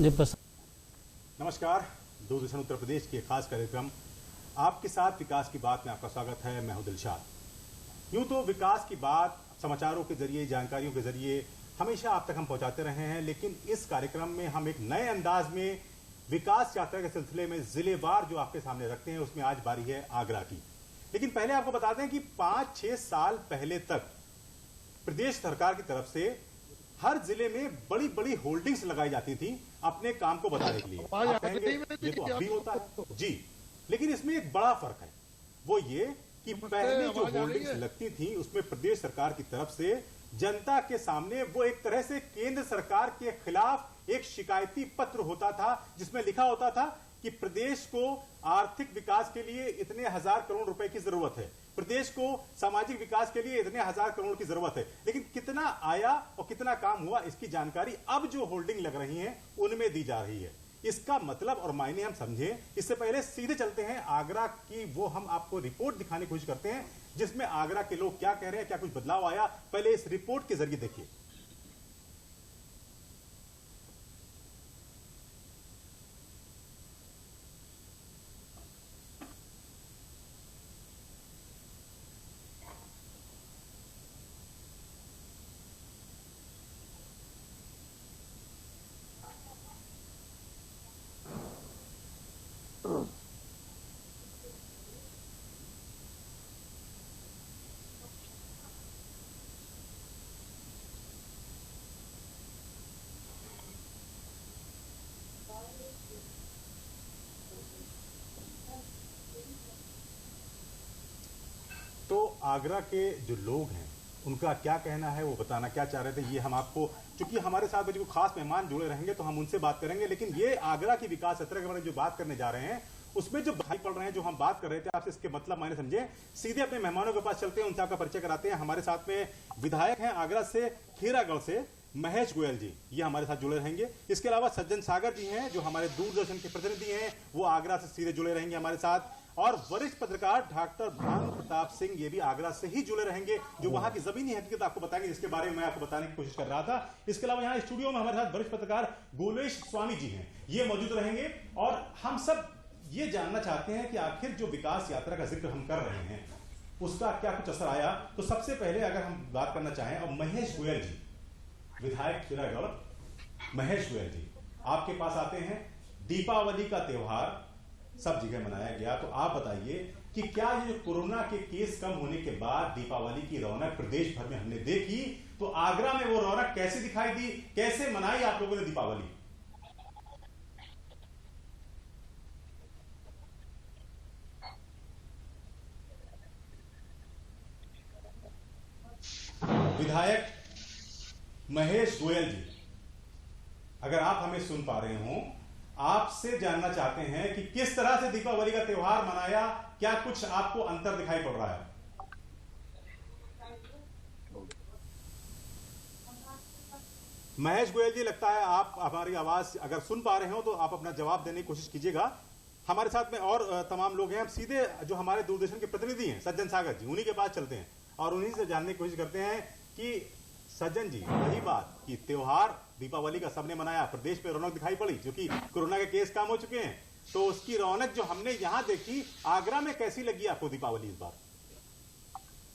मुझे पसंद। नमस्कार, दूरदर्शन उत्तर प्रदेश के खास कार्यक्रम आपके साथ विकास की बात में आपका स्वागत है। मैं हूं दिलशाद। यूं तो विकास की बात समाचारों के जरिए, जानकारियों के जरिए हमेशा आप तक हम पहुंचाते रहे हैं, लेकिन इस कार्यक्रम में हम एक नए अंदाज में विकास यात्रा के सिलसिले में जिलेवार जो आपके सामने रखते हैं, उसमें आज बारी है आगरा की। लेकिन पहले आपको बता दें कि 5-6 साल पहले तक प्रदेश सरकार की तरफ से हर जिले में बड़ी बड़ी होल्डिंग्स लगाई जाती थी अपने काम को बताने के लिए। आप कहेंगे ये तो अभी होता है जी, लेकिन इसमें एक बड़ा फर्क है। वो ये कि पहले जो होल्डिंग्स लगती थी उसमें प्रदेश सरकार की तरफ से जनता के सामने वो एक तरह से केंद्र सरकार के खिलाफ एक शिकायती पत्र होता था, जिसमें लिखा होता था कि प्रदेश को आर्थिक विकास के लिए इतने हजार करोड़ रुपए की जरूरत है, प्रदेश को सामाजिक विकास के लिए इतने हजार करोड़ की जरूरत है। लेकिन कितना आया और कितना काम हुआ, इसकी जानकारी अब जो होल्डिंग लग रही है उनमें दी जा रही है। इसका मतलब और मायने हम समझें, इससे पहले सीधे चलते हैं आगरा की वो हम आपको रिपोर्ट दिखाने की कोशिश करते हैं, जिसमें आगरा के लोग क्या कह रहे हैं, क्या कुछ बदलाव आया, पहले इस रिपोर्ट के जरिए देखिए। तो आगरा के जो लोग हैं उनका क्या कहना है, वो बताना क्या चाह रहे थे, ये हम आपको, चूंकि हमारे साथ जो खास मेहमान जुड़े रहेंगे तो हम उनसे बात करेंगे। लेकिन ये आगरा की विकास यात्रा के बारे में जो बात करने जा रहे हैं उसमें जो भाई पड़ रहे हैं, जो हम बात कर रहे थे आपसे, इसके मतलब मायने समझे। सीधे अपने मेहमानों के पास चलते हैं, उनसे आपका परिचय कराते हैं। हमारे साथ में विधायक हैं आगरा से, खीरागढ़ से, महेश गोयल जी, ये हमारे साथ जुड़े रहेंगे। इसके अलावा सज्जन सागर जी हैं जो हमारे दूरदर्शन के प्रतिनिधि हैं, वो आगरा से सीधे जुड़े रहेंगे हमारे साथ। और वरिष्ठ पत्रकार डॉक्टर भानु प्रताप सिंह, ये भी आगरा से ही जुड़े रहेंगे, जो वहां की जमीनी हकीकत आपको बताएंगे, जिसके बारे में मैं आपको बताने की कोशिश कर रहा था। इसके अलावा यहाँ स्टूडियो में हमारे साथ वरिष्ठ पत्रकार गोलेश स्वामी जी हैं, ये मौजूद रहेंगे। और हम सब ये जानना चाहते हैं कि आखिर जो विकास यात्रा का जिक्र हम कर रहे हैं उसका क्या कुछ असर आया। तो सबसे पहले अगर हम बात करना चाहें, और महेश गोयल जी, विधायक खीरागढ़, महेश गोयल जी आपके पास आते हैं। दीपावली का त्योहार सब जगह मनाया गया, तो आप बताइए कि क्या ये कोरोना के केस कम होने के बाद दीपावली की रौनक प्रदेश भर में हमने देखी, तो आगरा में वो रौनक कैसे दिखाई दी, कैसे मनाई आप लोगों ने दीपावली? विधायक महेश गोयल जी, अगर आप हमें सुन पा रहे हो, आपसे जानना चाहते हैं कि किस तरह से दीपावली का त्योहार मनाया, क्या कुछ आपको अंतर दिखाई पड़ रहा है? महेश गोयल जी, लगता है आप हमारी आवाज अगर सुन पा रहे हो तो आप अपना जवाब देने की कोशिश कीजिएगा। हमारे साथ में और तमाम लोग हैं। हम सीधे जो हमारे दूरदर्शन के प्रतिनिधि हैं सज्जन सागर जी, उन्हीं के पास चलते हैं और उन्हीं से जानने की कोशिश करते हैं कि सज्जन जी, वही बात कि त्योहार दीपावली का सबने मनाया, प्रदेश में रौनक दिखाई पड़ी, क्योंकि कोरोना के केस कम हो चुके हैं, तो उसकी रौनक जो हमने यहां देखी, आगरा में कैसी लगी आपको दीपावली इस बार?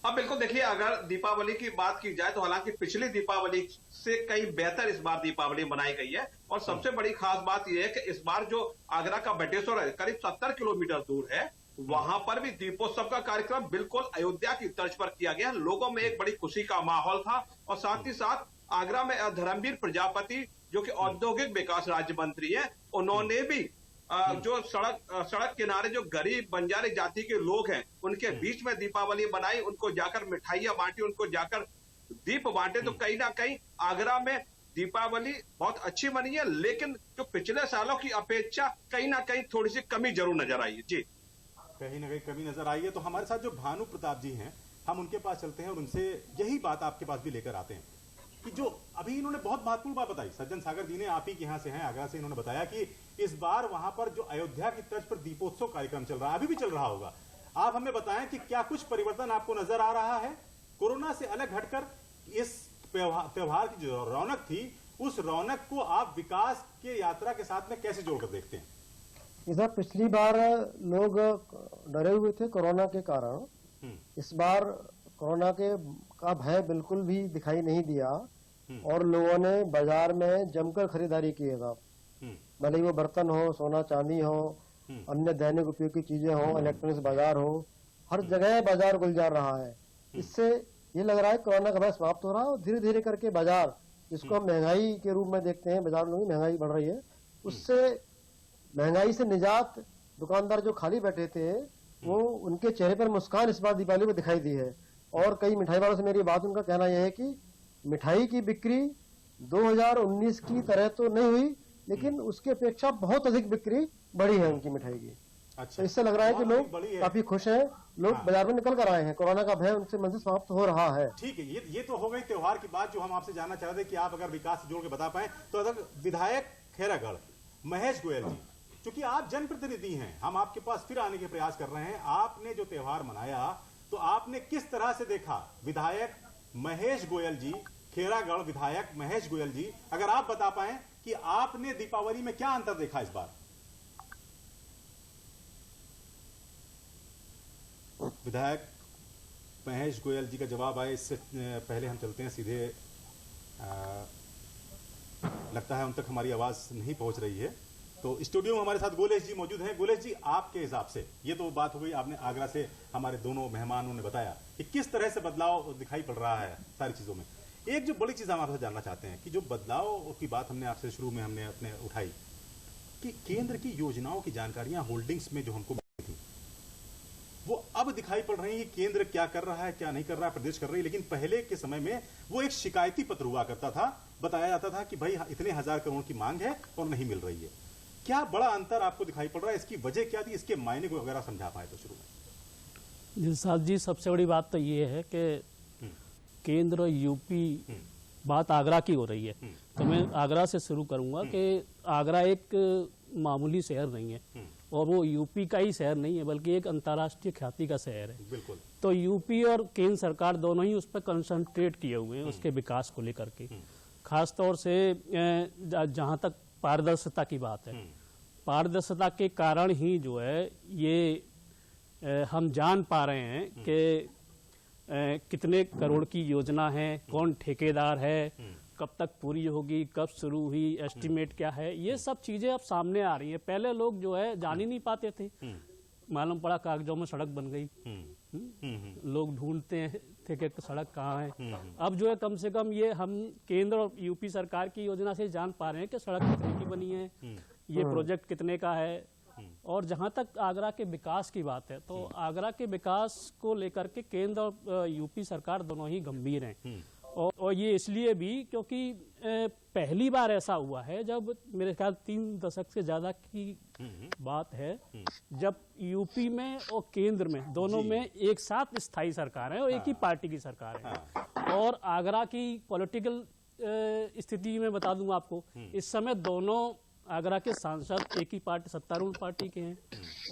हाँ बिल्कुल, देखिए अगर दीपावली की बात की जाए तो हालांकि पिछली दीपावली से कई बेहतर इस बार दीपावली मनाई गई है। और सबसे बड़ी खास बात यह है कि इस बार जो आगरा का बटेश्वर है, करीब 70 किलोमीटर दूर है, वहां पर भी दीपोत्सव का कार्यक्रम बिल्कुल अयोध्या की तर्ज पर किया गया। लोगों में एक बड़ी खुशी का माहौल था। और साथ ही साथ आगरा में धर्मवीर प्रजापति, जो कि औद्योगिक विकास राज्य मंत्री है, उन्होंने भी जो सड़क किनारे जो गरीब बंजारे जाति के लोग हैं उनके बीच में दीपावली बनाई, उनको जाकर मिठाइयां बांटी, उनको जाकर दीप बांटे। तो कहीं ना कहीं आगरा में दीपावली बहुत अच्छी बनी है, लेकिन जो पिछले सालों की अपेक्षा कहीं ना कहीं थोड़ी सी कमी जरूर नजर आई है। जी, कहीं ना कहीं कमी नजर आई है। तो हमारे साथ जो भानु प्रताप जी हैं, हम उनके पास चलते हैं और उनसे यही बात आपके पास भी लेकर आते हैं कि जो अभी इन्होंने बहुत महत्वपूर्ण बात बताई, सज्जन सागर जी ने, आप ही के यहां से हैं आगरा से, इन्होंने बताया कि इस बार वहां पर जो अयोध्या की तर्ज पर दीपोत्सव कार्यक्रम चल रहा है, अभी भी चल रहा होगा। आप हमें बताएं कि क्या कुछ परिवर्तन आपको नजर आ रहा है कोरोना से अलग हटकर? इस त्योहार की जो रौनक थी उस रौनक को आप विकास के यात्रा के साथ में कैसे जोड़कर देखते हैं? इधर पिछली बार लोग डरे हुए थे कोरोना के कारण, इस बार कोरोना का भय बिल्कुल भी दिखाई नहीं दिया और लोगों ने बाजार में जमकर खरीदारी की है साहब। भले ही वो बर्तन हो, सोना चांदी हो, अन्य दैनिक उपयोग की चीजें हो, इलेक्ट्रॉनिक्स बाजार हो, हर जगह बाजार गुलजार रहा है। इससे ये लग रहा है कोरोना का भय समाप्त हो रहा है और धीरे धीरे करके बाजार, जिसको हम महंगाई के रूप में देखते हैं, बाजार में महंगाई बढ़ रही है, उससे महंगाई से निजात दुकानदार जो खाली बैठे थे वो उनके चेहरे पर मुस्कान इस बार दीपावली में दिखाई दी है। और कई मिठाई वालों से मेरी बात, उनका कहना यह है कि मिठाई की बिक्री 2019 की तरह तो नहीं हुई, लेकिन उसकी अपेक्षा बहुत अधिक बिक्री बढ़ी है उनकी मिठाई की। अच्छा, तो इससे लग रहा है कि लोग काफी खुश हैं, लोग बाजार में निकल कर आए हैं, कोरोना का भय उनसे मन से समाप्त हो रहा है। ठीक है, ये तो हो गई त्योहार की बात जो हम आपसे जानना चाह रहे थे कि आप अगर विकास से जोड़ के बता पाए तो। अगर विधायक खैरागढ़ महेश गोयल जी, क्योंकि आप जनप्रतिनिधि हैं, हम आपके पास फिर आने के प्रयास कर रहे हैं, आपने जो त्योहार मनाया तो आपने किस तरह से देखा? विधायक महेश गोयल जी, खैरागढ़ विधायक महेश गोयल जी, अगर आप बता पाए कि आपने दीपावली में क्या अंतर देखा इस बार? विधायक महेश गोयल जी का जवाब आए इससे पहले हम चलते हैं सीधे, लगता है उन तक हमारी आवाज नहीं पहुंच रही है, तो स्टूडियो में हमारे साथ गोलेश जी मौजूद हैं। गोलेश जी, आपके हिसाब से ये तो बात हो गई, आपने आगरा से हमारे दोनों मेहमानों ने बताया कि किस तरह से बदलाव दिखाई पड़ रहा है सारी चीजों में। एक जो बड़ी चीज हम आपसे जानना चाहते हैं कि जो बदलाव की बात हमने आपसे शुरू में हमने अपने उठाई कि केंद्र की योजनाओं की जानकारियां होल्डिंग्स में जो हमको मिली थी वो अब दिखाई पड़ रही है। केंद्र क्या कर रहा है, क्या नहीं कर रहा है, प्रदेश कर रही है, लेकिन पहले के समय में वो एक शिकायती पत्र हुआ करता था, बताया जाता था कि भाई इतने 1000 करोड़ की मांग है और नहीं मिल रही है। क्या बड़ा अंतर आपको दिखाई पड़ रहा है? इसकी वजह क्या थी? इसके मायने को वगैरह समझा पाए तो शुरू में। जी साहब जी, सबसे बड़ी बात तो ये है कि केंद्र और यूपी, बात आगरा की हो रही है, तो मैं आगरा से शुरू करूंगा कि आगरा एक मामूली शहर नहीं है और वो यूपी का ही शहर नहीं है, बल्कि एक अंतर्राष्ट्रीय ख्याति का शहर है। बिल्कुल। तो यूपी और केंद्र सरकार दोनों ही उस पर कंसंट्रेट किए हुए हैं, उसके विकास को लेकर के। खास तौर से जहां तक पारदर्शिता की बात है, पारदर्शिता के कारण ही जो है ये हम जान पा रहे हैं कि कितने करोड़ की योजना है, कौन ठेकेदार है, कब तक पूरी होगी, कब शुरू हुई, एस्टीमेट क्या है, ये सब चीजें अब सामने आ रही है। पहले लोग जो है जान ही नहीं पाते थे, मालूम पड़ा कागजों में सड़क बन गई, लोग ढूंढते थे कि सड़क कहाँ है। अब जो है कम से कम ये हम केंद्र और यूपी सरकार की योजना से जान पा रहे हैं कि सड़क कितने की बनी है, ये प्रोजेक्ट कितने का है। और जहां तक आगरा के विकास की बात है, तो आगरा के विकास को लेकर के केंद्र और यूपी सरकार दोनों ही गंभीर हैं। और ये इसलिए भी क्योंकि पहली बार ऐसा हुआ है, जब मेरे ख्याल 3 दशक से ज्यादा की बात है, जब यूपी में और केंद्र में दोनों में एक साथ स्थायी सरकार है और एक ही पार्टी की सरकार है। और आगरा की पॉलिटिकल स्थिति में बता दूं आपको, इस समय दोनों आगरा के सांसद एक ही पार्टी, सत्तारूढ़ पार्टी के हैं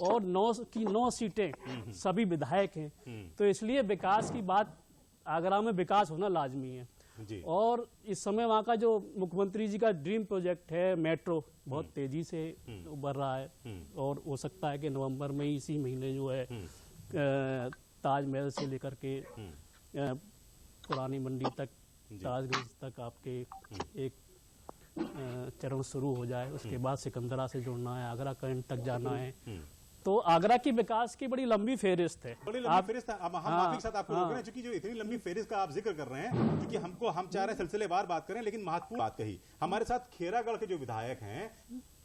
और 9 सीटें सभी विधायक हैं। तो इसलिए विकास की बात, आगरा में विकास होना लाजमी है जी। और इस समय वहाँ का जो मुख्यमंत्री जी का ड्रीम प्रोजेक्ट है मेट्रो, बहुत तेजी से बढ़ रहा है और हो सकता है कि नवंबर में इसी महीने जो है ताजमहल से लेकर के पुरानी मंडी तक, ताजगंज तक आपके एक चरण शुरू हो जाए। उसके बाद सिकंदरा से जुड़ना है, आगरा कैंट तक जाना है। तो आगरा की विकास की बड़ी लंबी फेरिस्त है, बड़ी लंबी फेरिस्त है। अब हम आपके साथ आपको रोक रहे हैं, क्योंकि जो इतनी लंबी फेरिस्त का आप जिक्र कर रहे हैं, क्योंकि हम चाह रहे हैं सिलसिलेवार बात करें, लेकिन महत्वपूर्ण बात कही। हमारे साथ खैरागढ़ के जो विधायक हैं,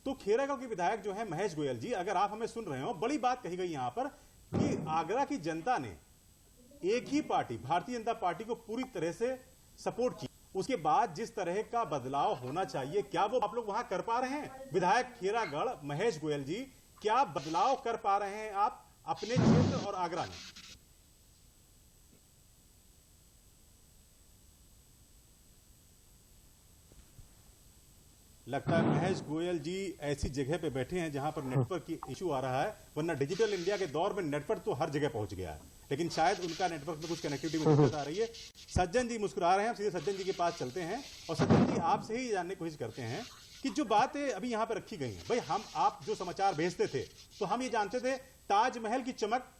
तो खैरागढ़ के विधायक जो है महेश गोयल जी, अगर आप हमें सुन रहे हो, बड़ी बात कही गई यहाँ पर कि आगरा की जनता ने एक ही पार्टी, भारतीय जनता पार्टी को पूरी तरह से सपोर्ट की। उसके बाद जिस तरह का बदलाव होना चाहिए, क्या वो आप लोग वहां कर पा रहे हैं? विधायक खैरागढ़ महेश गोयल जी, क्या बदलाव कर पा रहे हैं आप अपने क्षेत्र और आगरा में? लगता है महेश गोयल जी ऐसी जगह पे बैठे हैं जहां पर नेटवर्क की इशू आ रहा है, वरना डिजिटल इंडिया के दौर में नेटवर्क तो हर जगह पहुंच गया है, लेकिन शायद उनका नेटवर्क में कुछ कनेक्टिविटी में दिक्कत आ रही है। सज्जन जी मुस्कुरा रहे हैं, सीधे सज्जन जी के पास चलते हैं और सज्जन जी आपसे ही जानने की कोशिश करते हैं कि जो बातें अभी यहाँ पे रखी गई हैं, भाई आप जो समाचार भेजते थे तो हम ये जानते थे ताजमहल की चमक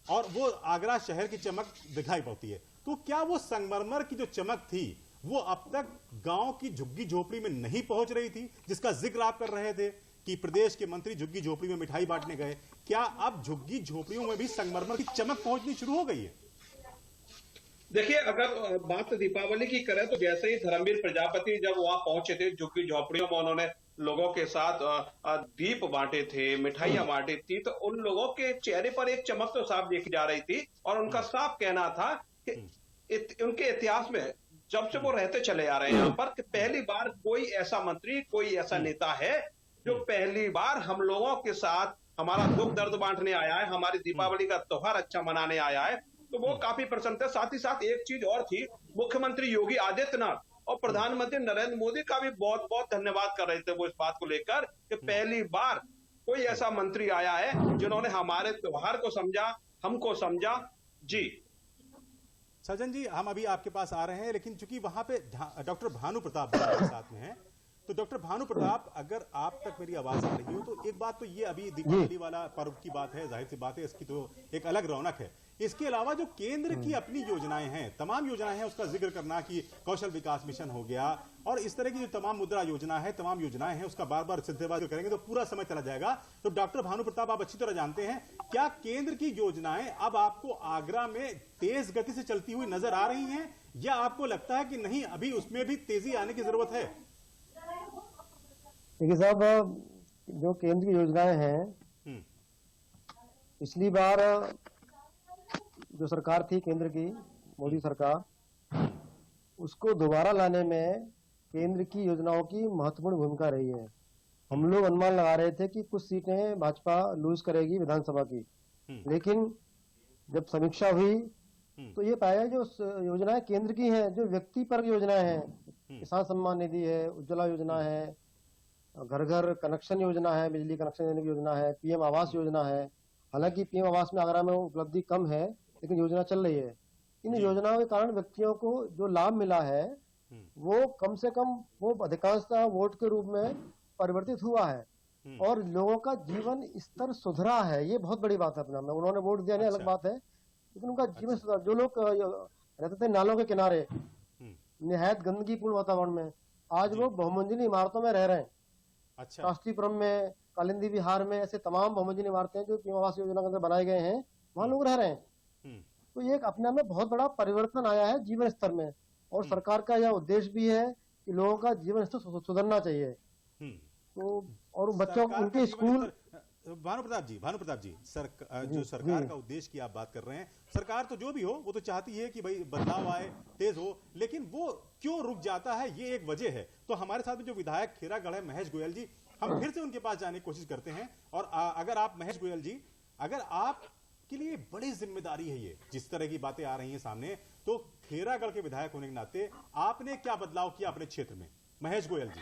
और वो आगरा शहर की चमक दिखाई पड़ती है, तो क्या वो संगमरमर की जो चमक थी वो अब तक गांव की झुग्गी झोपड़ी में नहीं पहुंच रही थी, जिसका जिक्र आप कर रहे थे कि प्रदेश के मंत्री झुग्गी झोपड़ी में मिठाई बांटने गए, क्या अब झुग्गी झोपड़ियों में भी संगमरमर की चमक पहुंचनी शुरू हो गई है? देखिए, अगर बात दीपावली की करें तो जैसे ही धर्मवीर प्रजापति जब वहां पहुंचे थे झुग्गी झोपड़ियों में, उन्होंने लोगों के साथ दीप बांटे थे, मिठाइयां बांटी थी, तो उन लोगों के चेहरे पर एक चमक तो साफ देखी जा रही थी और उनका साफ कहना था कि उनके इतिहास में जब से वो रहते चले आ रहे हैं यहाँ पर कि पहली बार कोई ऐसा मंत्री, कोई ऐसा नेता है जो पहली बार हम लोगों के साथ हमारा दुख दर्द बांटने आया है, हमारी दीपावली का त्योहार अच्छा मनाने आया है, तो वो काफी प्रसन्न थे। साथ ही साथ एक चीज और थी, मुख्यमंत्री योगी आदित्यनाथ और प्रधानमंत्री नरेंद्र मोदी का भी बहुत बहुत धन्यवाद कर रहे थे वो इस बात को लेकर कि पहली बार कोई ऐसा मंत्री आया है जिन्होंने हमारे त्योहार को समझा, हमको समझा। जी सज्जन जी, हम अभी आपके पास आ रहे हैं, लेकिन चूंकि वहां पे डॉक्टर भानु प्रताप हमारे साथ में हैं, तो डॉक्टर भानु प्रताप, अगर आप तक मेरी आवाज आ रही हो तो एक बात तो ये, अभी दीपावली वाला पर्व की बात है, जाहिर सी बात है इसकी तो एक अलग रौनक है। इसके अलावा जो केंद्र की अपनी योजनाएं हैं, तमाम योजनाएं हैं, उसका जिक्र करना कि कौशल विकास मिशन हो गया और इस तरह की जो तमाम मुद्रा योजना है, तमाम योजनाएं हैं, उसका बार बार सिलसिलेवार करेंगे तो पूरा समय चला जाएगा। तो डॉक्टर भानु प्रताप, आप अच्छी तरह जानते हैं, क्या केंद्र की योजनाएं अब आपको आगरा में तेज गति से चलती हुई नजर आ रही हैं, या आपको लगता है कि नहीं, अभी उसमें भी तेजी आने की जरूरत है? देखिए साहब, जो केंद्र की योजनाएं हैं, पिछली बार जो सरकार थी केंद्र की, मोदी सरकार, उसको दोबारा लाने में केंद्र की योजनाओं की महत्वपूर्ण भूमिका रही है। हम लोग अनुमान लगा रहे थे कि कुछ सीटें भाजपा लूज करेगी विधानसभा की, लेकिन जब समीक्षा हुई तो ये पाया जो योजनाएं केंद्र की हैं, जो व्यक्ति पर योजनाएं हैं, किसान सम्मान निधि है, उज्ज्वला योजना है, घर घर कनेक्शन योजना है, बिजली कनेक्शन देने की योजना है, पीएम आवास योजना है। हालांकि पीएम आवास में आगरा में उपलब्धि कम है, लेकिन योजना चल रही है। इन योजनाओं के कारण व्यक्तियों को जो लाभ मिला है वो कम से कम वो अधिकांशतः वोट के रूप में परिवर्तित हुआ है और लोगों का जीवन स्तर सुधरा है। ये बहुत बड़ी बात है अपना में। उन्होंने वोट दिया नहीं, अलग बात है, लेकिन उनका जीवन सुधरा। जो लोग रहते थे नालों के किनारे निहायत गंदगीपूर्ण वातावरण में, आज वो बहुमंजिली इमारतों में रह रहे हैं। राष्ट्रीयपुरम में, कालिंदी विहार में, ऐसे तमाम बहुमंजिली इमारतें जो पीएम आवास योजना के अंदर बनाए गए हैं, वहां लोग रह रहे हैं। तो ये एक अपने में बहुत बड़ा परिवर्तन आया है जीवन स्तर में, और सरकार का यह उद्देश्य भी है कि लोगों का जीवन स्तर सुधरना चाहिए। तो और बच्चों उनके स्कूल, भानु प्रताप जी, जो सरकार का उद्देश्य की आप बात कर रहे हैं, सरकार तो जो भी हो वो तो चाहती है कि भाई बदलाव आए, तेज हो, लेकिन वो क्यों रुक जाता है, ये एक वजह है। तो हमारे साथ में जो विधायक खेरागढ़ है, महेश गोयल जी, हम फिर से उनके पास जाने की कोशिश करते हैं। और अगर आप, महेश गोयल जी, अगर आप के लिए बड़ी जिम्मेदारी है ये, जिस तरह की बातें आ रही हैं सामने, तो खेरागढ़ के विधायक होने के नाते आपने क्या बदलाव किया अपने क्षेत्र में? महेश गोयल जी।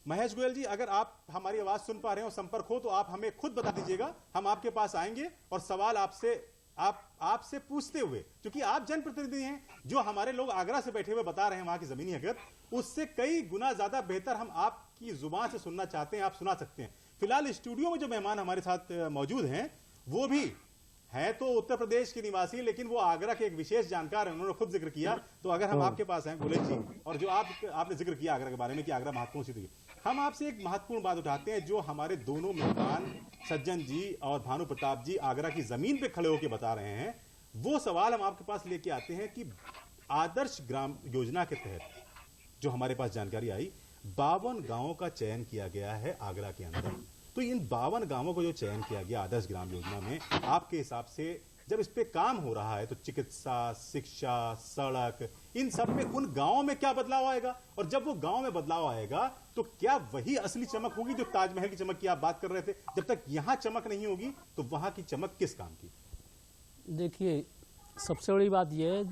महेश गोयल जी, अगर आप हमारी आवाज सुन पा रहे हो, संपर्क हो, तो आप हमें खुद बता दीजिएगा, हम आपके पास आएंगे और सवाल आपसे पूछते हुए, क्योंकि आप जनप्रतिनिधि हैं, जो हमारे लोग आगरा से बैठे हुए बता रहे हैं वहां की जमीनी हकीकत, उससे कई गुना ज्यादा बेहतर हम आपकी जुबान से सुनना चाहते हैं, आप सुना सकते हैं। फिलहाल स्टूडियो में जो मेहमान हमारे साथ मौजूद हैं, वो भी है तो उत्तर प्रदेश के निवासी, लेकिन वो आगरा के एक विशेष जानकार हैं, उन्होंने खुद जिक्र किया। तो अगर हम आपके पास हैं गोयल जी, और जो आपने जिक्र किया आगरा के बारे में कि आगरा महत्वपूर्ण सिटी है, हम आपसे एक महत्वपूर्ण बात उठाते हैं जो हमारे दोनों मेहमान सज्जन जी और भानु प्रताप जी आगरा की जमीन पे खड़े होकर बता रहे हैं। वो सवाल हम आपके पास लेके आते हैं कि आदर्श ग्राम योजना के तहत जो हमारे पास जानकारी आई, 52 गांवों का चयन किया गया है आगरा के अंदर। तो इन 52 गांवों को जो चयन किया गया आदर्श ग्राम योजना में, आपके हिसाब से जब इस पे काम हो रहा है तो चिकित्सा, शिक्षा, सड़क, इन सब में उन गांवों में क्या बदलाव आएगा? और जब वो गांव में बदलाव आएगा तो क्या वही असली चमक होगी जो ताजमहल की चमक की आप बात कर रहे थे? जब तक यहां चमक नहीं होगी तो वहां की चमक किस काम की? देखिए, सबसे बड़ी बात यह है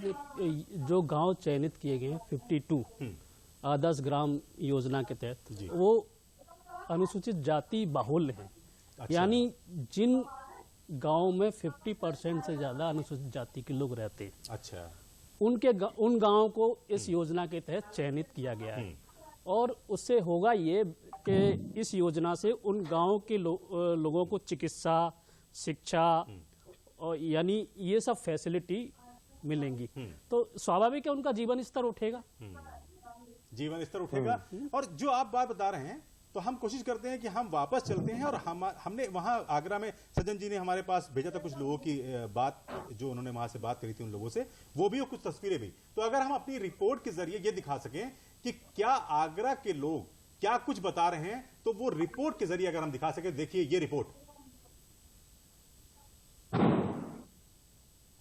जो गांव चयनित किए गए 52 आदर्श ग्राम योजना के तहत वो अनुसूचित जाति बाहुल्य हैं। अच्छा। यानी जिन गांव में 50% से ज्यादा अनुसूचित जाति के लोग रहते हैं, अच्छा, उन गांवों को इस योजना के तहत चयनित किया गया है। और उससे होगा ये कि इस योजना से उन गांव के लोगों को चिकित्सा, शिक्षा और यानी ये सब फैसिलिटी मिलेंगी, तो स्वाभाविक है उनका जीवन स्तर उठेगा। जीवन स्तर उठेगा। और जो आप बात बता रहे हैं, तो हम कोशिश करते हैं कि हम वापस चलते हैं और हमने वहां आगरा में सज्जन जी ने हमारे पास भेजा था कुछ लोगों की बात, जो उन्होंने वहां से बात करी थी उन लोगों से, वो भी और कुछ तस्वीरें भी। तो अगर हम अपनी रिपोर्ट के जरिए ये दिखा सकें कि क्या आगरा के लोग क्या कुछ बता रहे हैं, तो वो रिपोर्ट के जरिए अगर हम दिखा सके। देखिए ये रिपोर्ट।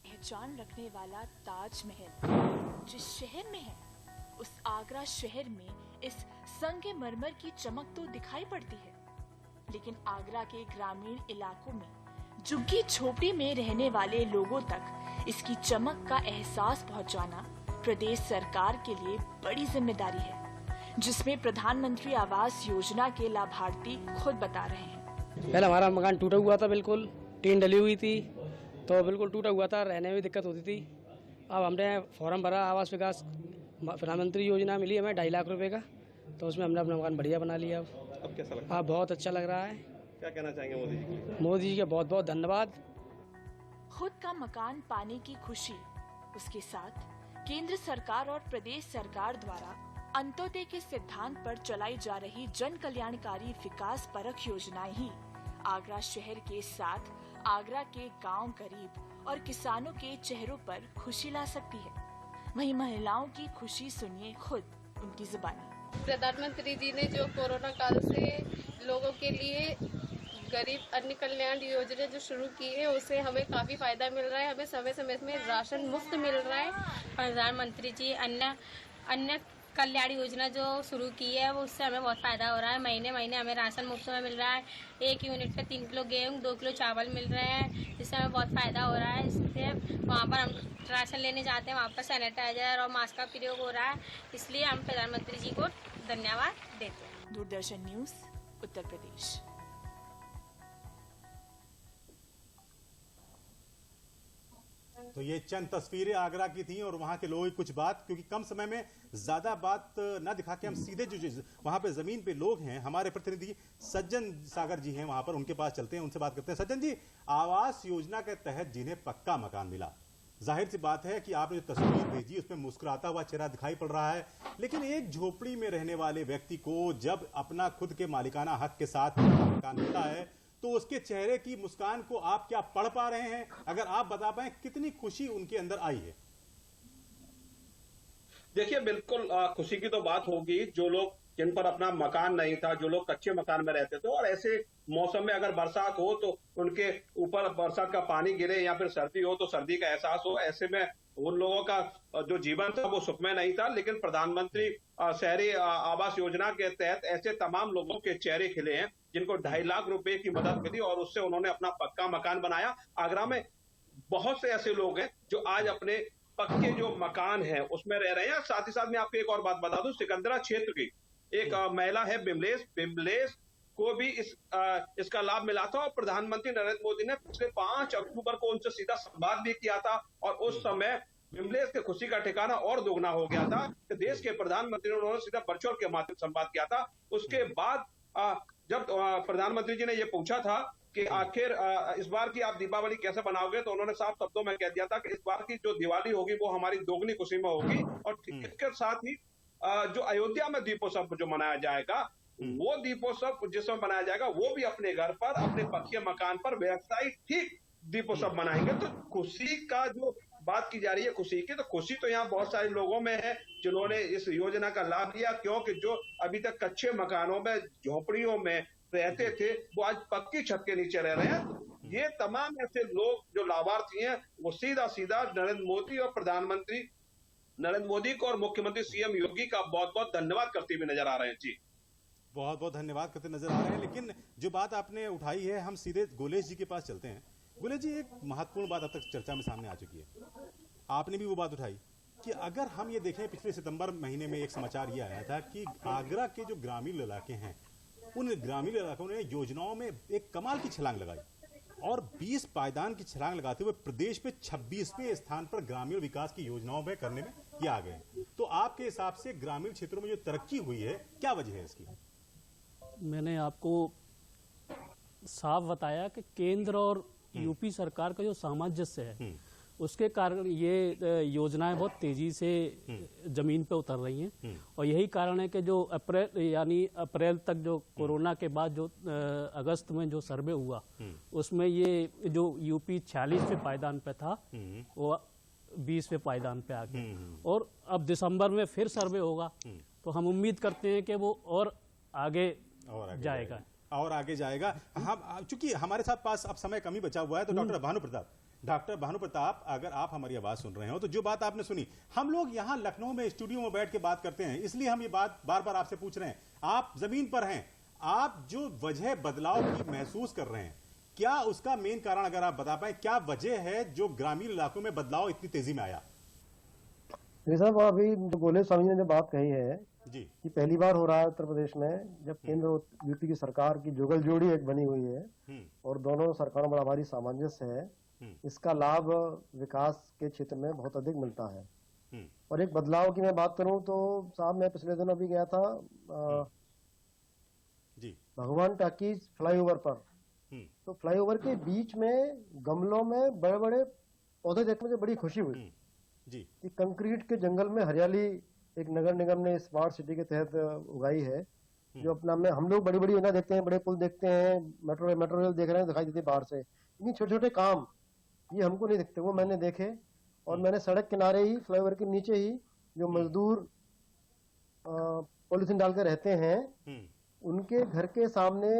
पहचान रखने वाला ताजमहल जिस शहर में है, उस आगरा शहर में इस संगमरमर की चमक तो दिखाई पड़ती है, लेकिन आगरा के ग्रामीण इलाकों में झुग्गी झोपड़ी में रहने वाले लोगों तक इसकी चमक का एहसास पहुंचाना प्रदेश सरकार के लिए बड़ी जिम्मेदारी है, जिसमें प्रधानमंत्री आवास योजना के लाभार्थी खुद बता रहे हैं। पहले हमारा मकान टूटा हुआ था, बिल्कुल टीन डली हुई थी, तो बिल्कुल टूटा हुआ था, रहने में दिक्कत होती थी। अब हमने फॉर्म भरा, आवास विकास प्रधानमंत्री योजना मिली हमें 2.5 लाख रुपए का, तो उसमें हमने अपना मकान बढ़िया बना लिया। अब कैसा लगता है? बहुत अच्छा लग रहा है। क्या कहना चाहेंगे मोदी जी के लिए? मोदी जी का बहुत बहुत धन्यवाद। खुद का मकान पाने की खुशी, उसके साथ केंद्र सरकार और प्रदेश सरकार द्वारा अंत्योदय के सिद्धांत पर चलाई जा रही जन कल्याणकारी विकास परक योजनाएं ही आगरा शहर के साथ आगरा के गांव गरीब और किसानों के चेहरों पर खुशी ला सकती है। वहीं महिलाओं की खुशी सुनिए खुद उनकी जुबानी। प्रधानमंत्री जी ने जो कोरोना काल से लोगों के लिए गरीब अन्न कल्याण योजना जो शुरू की है, उससे हमें काफी फायदा मिल रहा है। हमें समय समय में राशन मुफ्त मिल रहा है। प्रधानमंत्री जी अन्न कल्याण योजना जो शुरू की है, वो उससे हमें बहुत फायदा हो रहा है। महीने महीने हमें राशन मुफ्त में मिल रहा है। 1 यूनिट पे 3 किलो गेहूँ, 2 किलो चावल मिल रहे हैं, जिससे हमें बहुत फायदा हो रहा है। इससे वहाँ पर हम राशन लेने जाते हैं, वहाँ पर सैनिटाइजर और मास्क का प्रयोग हो रहा है। इसलिए हम प्रधानमंत्री जी को धन्यवाद देते हैं। दूरदर्शन न्यूज, उत्तर प्रदेश। तो ये चंद तस्वीरें आगरा की थी और वहां के लोगों की कुछ बात, क्योंकि कम समय में ज्यादा बात ना दिखा के हम सीधे जो वहां पे जमीन पे लोग हैं, हमारे प्रतिनिधि सज्जन सागर जी हैं वहां पर, उनके पास चलते हैं, उनसे बात करते हैं। सज्जन जी, आवास योजना के तहत जिन्हें पक्का मकान मिला, जाहिर सी बात है कि आपने जो तस्वीर भेजी उसमें मुस्कुराता हुआ चेहरा दिखाई पड़ रहा है, लेकिन एक झोपड़ी में रहने वाले व्यक्ति को जब अपना खुद के मालिकाना हक के साथ मकान मिलता है, तो उसके चेहरे की मुस्कान को आप क्या पढ़ पा रहे हैं? अगर आप बता पाएं कितनी खुशी उनके अंदर आई है। देखिए, बिल्कुल खुशी की तो बात होगी। जो लोग जिन पर अपना मकान नहीं था, जो लोग कच्चे मकान में रहते थे, और ऐसे मौसम में अगर बरसात हो तो उनके ऊपर बरसात का पानी गिरे या फिर सर्दी हो तो सर्दी का एहसास हो, ऐसे में उन लोगों का जो जीवन था वो सुखमय नहीं था। लेकिन प्रधानमंत्री शहरी आवास योजना के तहत ऐसे तमाम लोगों के चेहरे खिले हैं जिनको 2.5 लाख रुपए की मदद मिली और उससे उन्होंने अपना पक्का मकान बनाया। आगरा में बहुत से ऐसे लोग हैं जो आज अपने पक्के जो मकान है उसमें रह रहे हैं। साथ ही साथ मैं आपको एक और बात बता दूं, सिकंदरा क्षेत्र की एक महिला है बिमलेश को भी इसका लाभ मिला था और प्रधानमंत्री नरेंद्र मोदी ने पिछले 5 अक्टूबर को उनसे सीधा संवाद भी किया था और उस समय बिमलेश के खुशी का ठिकाना और दोगुना हो गया था कि देश के प्रधानमंत्री ने उन्होंने सीधा वर्चुअल के माध्यम से संवाद किया था। उसके बाद जब प्रधानमंत्री जी ने यह पूछा था कि आखिर इस बार की आप दीपावली कैसे बनाओगे, तो उन्होंने साफ शब्दों में कह दिया था कि इस बार की जो दिवाली होगी वो हमारी दोगुनी खुशी में होगी और इसके साथ ही जो अयोध्या में दीपोत्सव जो मनाया जाएगा, वो दीपोत्सव जिसमें मनाया जाएगा वो भी अपने घर पर, अपने पक्के मकान पर व्यवसायिक ठीक दीपोत्सव मनाएंगे। तो खुशी का जो बात की जा रही है खुशी की, तो खुशी तो यहाँ बहुत सारे लोगों में है जिन्होंने इस योजना का लाभ लिया, क्योंकि जो अभी तक कच्चे मकानों में झोपड़ियों में रहते थे वो आज पक्की छत के नीचे रह रहे हैं। ये तमाम ऐसे लोग जो लाभार्थी हैं वो सीधा नरेंद्र मोदी और प्रधानमंत्री नरेंद्र मोदी को और मुख्यमंत्री सीएम योगी का बहुत बहुत धन्यवाद करते हुए नजर आ रहे हैं। जी, बहुत बहुत धन्यवाद करते नजर आ रहे हैं। लेकिन जो बात आपने उठाई है, हम सीधे गोलेश जी के पास चलते हैं, गुलेश जी, एक महत्वपूर्ण बात अब तक चर्चा में सामने आ चुकी है, आपने भी वो बात उठाई कि अगर हम ये देखें, पिछले सितंबर महीने में एक समाचार ये आया था कि आगरा के जो ग्रामीण इलाके हैं, उन ग्रामीण इलाकों ने योजनाओं में एक कमाल की छलांग लगाई और 20 पायदान की छलांग लगाते हुए प्रदेश में 26वें स्थान पर ग्रामीण विकास की योजनाओं में करने में ये आ गए। तो आपके हिसाब से ग्रामीण क्षेत्रों में जो तरक्की हुई है, क्या वजह है इसकी? मैंने आपको साफ बताया कि केंद्र और यूपी सरकार का जो सामंजस्य है उसके कारण ये योजनाएं बहुत तेजी से जमीन पे उतर रही हैं और यही कारण है कि जो अप्रैल तक जो कोरोना के बाद जो अगस्त में जो सर्वे हुआ उसमें ये जो यूपी 46वें पायदान पे था वो 20वें पायदान पे आ गया और अब दिसंबर में फिर सर्वे होगा तो हम उम्मीद करते हैं कि वो और आगे जाएगा और आगे जाएगा। हम चूंकि हमारे साथ पास अब समय कम ही बचा हुआ है तो डॉक्टर भानु प्रताप, अगर आप हमारी आवाज सुन रहे हो तो जो बात आपने सुनी, हम लोग यहाँ लखनऊ में स्टूडियो में बैठ के बात करते हैं, इसलिए हम ये बात बार बार आपसे पूछ रहे हैं। आप जमीन पर हैं, आप जो वजह बदलाव की महसूस कर रहे हैं, क्या उसका मेन कारण अगर आप बता पाए, क्या वजह है जो ग्रामीण इलाकों में बदलाव इतनी तेजी में आया? साहब, अभी गोले स्वामी ने जो बात कही है जी कि पहली बार हो रहा है उत्तर प्रदेश में जब केंद्र और यूपी की सरकार की जुगल जोड़ी एक बनी हुई है और दोनों सरकारों बड़ा भारी सामंजस्य है, इसका लाभ विकास के क्षेत्र में बहुत अधिक मिलता है। और एक बदलाव की मैं बात करूं तो साहब, मैं पिछले दिनों अभी गया था जी भगवान टाकीज फ्लाईओवर पर, तो फ्लाईओवर के बीच में गमलों में बड़े बड़े पौधे देखने में बड़ी खुशी हुई जी कि कंक्रीट के जंगल में हरियाली एक नगर निगम ने स्मार्ट सिटी के तहत उगाई है। जो अपना में हम लोग बड़ी बड़ी योजना देखते हैं, बड़े पुल देखते हैं, मेट्रो रेल देख रहे हैं, दिखाई देते बाहर से, लेकिन छोटे छोटे काम ये हमको नहीं दिखते, वो मैंने देखे। और मैंने सड़क किनारे ही फ्लाईओवर के नीचे ही जो मजदूर पॉलिथीन डाल के रहते हैं उनके घर के सामने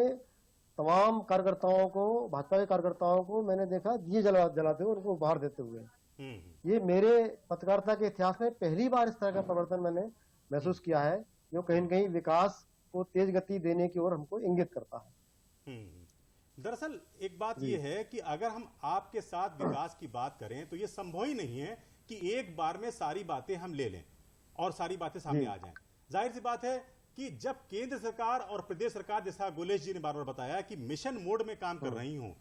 तमाम कार्यकर्ताओं को, भाजपा के कार्यकर्ताओं को मैंने देखा दिए जलाते हुए उनको उपहार देते हुए। ये मेरे पत्रकारिता के इतिहास में पहली बार इस तरह का परिवर्तन मैंने महसूस किया है, जो कहीं न कहीं विकास को तेज गति देने की ओर हमको इंगित करता है। दरअसल एक बात यह है कि अगर हम आपके साथ विकास की बात करें तो ये संभव ही नहीं है कि एक बार में सारी बातें हम ले लें और सारी बातें सामने आ जाएं। जाहिर सी बात है कि जब केंद्र सरकार और प्रदेश सरकार, जैसा गोलेश जी ने बार बार बताया कि मिशन मोड में काम कर रही हूं,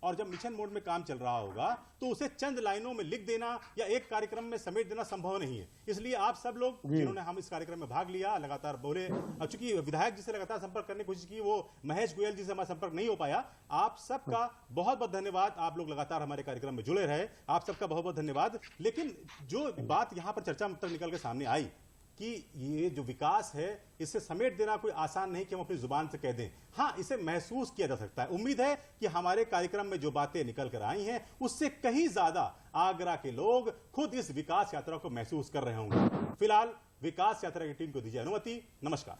और जब मिशन मोड में काम चल रहा होगा तो उसे चंद लाइनों में लिख देना या एक कार्यक्रम में समेट देना संभव नहीं है। इसलिए आप सब लोग जिन्होंने हम इस कार्यक्रम में भाग लिया, लगातार बोले, चूंकि विधायक जी से लगातार संपर्क करने की कोशिश की, वो महेश गोयल जी से हमारा संपर्क नहीं हो पाया। आप सबका बहुत बहुत धन्यवाद, आप लोग लगातार हमारे कार्यक्रम में जुड़े रहे, आप सबका बहुत बहुत धन्यवाद। लेकिन जो बात यहां पर चर्चा तक निकल के सामने आई कि ये जो विकास है इसे समेट देना कोई आसान नहीं कि हम अपनी जुबान से कह दें। हाँ, इसे महसूस किया जा सकता है। उम्मीद है कि हमारे कार्यक्रम में जो बातें निकल कर आई हैं उससे कहीं ज्यादा आगरा के लोग खुद इस विकास यात्रा को महसूस कर रहे होंगे। फिलहाल विकास यात्रा की टीम को दीजिए अनुमति। नमस्कार।